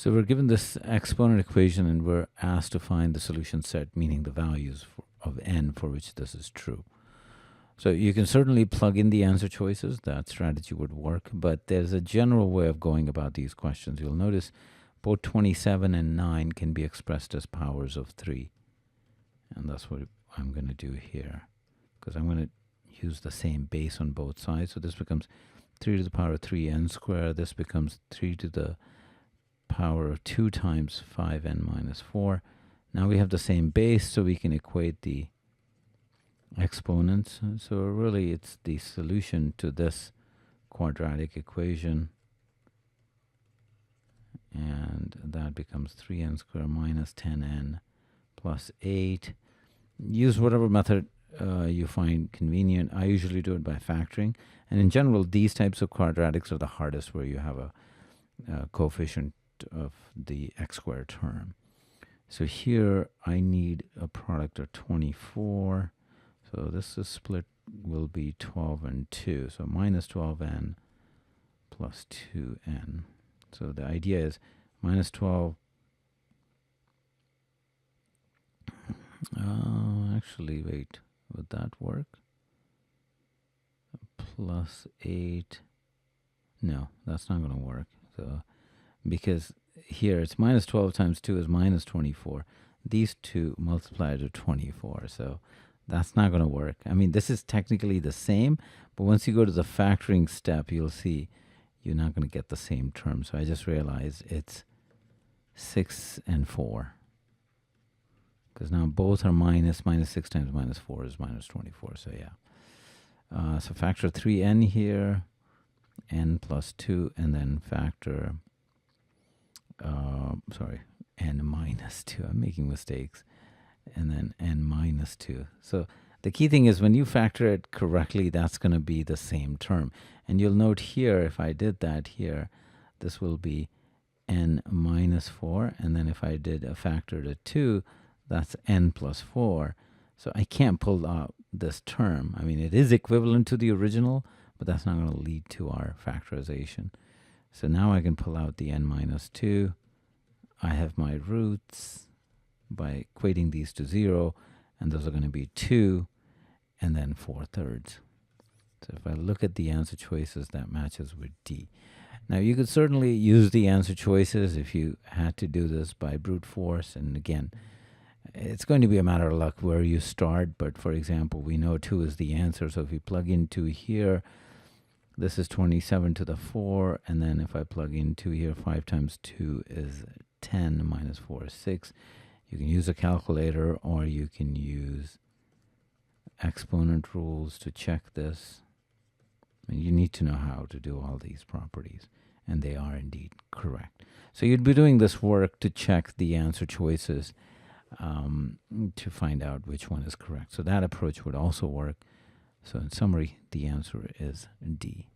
So we're given this exponent equation and we're asked to find the solution set, meaning the values of n for which this is true. So you can certainly plug in the answer choices. That strategy would work, but there's a general way of going about these questions. You'll notice both 27 and 9 can be expressed as powers of 3. And that's what I'm going to do here, because I'm going to use the same base on both sides. So this becomes 3 to the power of 3n squared. This becomes 3 to the power of 2 times 5n minus 4. Now we have the same base, so we can equate the exponents. So really it's the solution to this quadratic equation, and that becomes 3n squared minus 10n plus 8. Use whatever method you find convenient. I usually do it by factoring, and in general these types of quadratics are the hardest, where you have a coefficient of the x squared term. So here I need a product of 24. So this is split will be 12 and 2. So minus 12n plus 2n. So the idea is minus 12. Actually, wait. Would that work? Plus 8. No, that's not going to work. So because here it's minus 12 times 2 is minus 24. These two multiply to 24. So that's not going to work. I mean, this is technically the same, but once you go to the factoring step, you'll see you're not going to get the same term. So I just realized it's 6 and 4. Because now both are minus 6 times minus 4 is minus 24. So yeah. So factor 3n here, n plus 2, and then factor, n minus 2. I'm making mistakes. And then n minus 2. So the key thing is when you factor it correctly, that's going to be the same term. And you'll note here, if I did that here, this will be n minus 4. And then if I did a factor to 2, that's n plus 4. So I can't pull out this term. I mean, it is equivalent to the original, but that's not going to lead to our factorization. So now I can pull out the n minus 2. I have my roots by equating these to 0, and those are going to be 2 and then 4/3. So if I look at the answer choices, that matches with D. Now you could certainly use the answer choices if you had to do this by brute force, and again, it's going to be a matter of luck where you start, but for example, we know 2 is the answer, so if you plug in 2 here, this is 27 to the 4, and then if I plug in 2 here, 5 times 2 is 10, minus 4 is 6. You can use a calculator, or you can use exponent rules to check this. And you need to know how to do all these properties, and they are indeed correct. So you'd be doing this work to check the answer choices to find out which one is correct. So that approach would also work. So in summary, the answer is D.